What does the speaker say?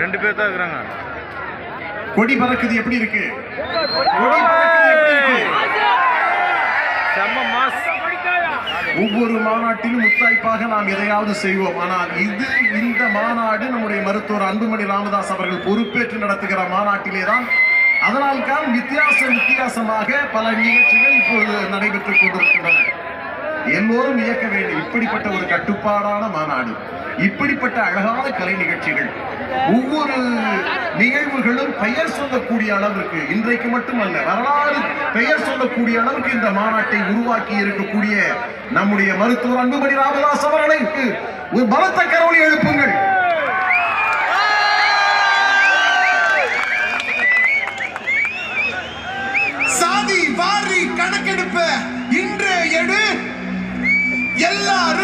ரெண்டு பேர் தான் இருக்கிறாங்க. கொடி பறக்குது எப்படி இருக்கு? கொடி பறக்குது எப்படி இருக்கு? செம்ம மாஸ். ஒவ்வொரு மாநாட்டிலும் முத்தாய்ப்பாக நாம் எதையாவது செய்வோம். ஆனால் இந்த மாநாடு நம்முடைய மருத்துவர் அன்புமணி ராமதாஸ் அவர்கள் பொறுப்பேற்று நடத்துகிற மாநாட்டிலே தான். அதனால்தான் வித்தியாசமாக பல நிகழ்ச்சிகள் இப்போது நடைபெற்றுக் கொண்டிருக்கின்றன. எல்லோரும் இயக்க வேண்டும். இப்படிப்பட்ட ஒரு கட்டுப்பாடான மாநாடு, இப்படிப்பட்ட அழகான கலை நிகழ்ச்சிகள், ஒவ்வொரு நிகழ்வுகளும் பெயர் சொல்லக்கூடிய அளவிற்கு, இன்றைக்கு மட்டுமல்ல வரலாறு பெயர் சொல்லக்கூடிய அளவுக்கு இந்த மாநாட்டை உருவாக்கி இருக்கக்கூடிய நம்முடைய மருத்துவர் அன்புமணி ராமதாஸ் அவர்களுக்கு ஒரு பலத்த கரவொலி எழுப்புங்கள். சாதி வாரி கணக்கெடுப்ப இன்று எடு, எல்லாரும்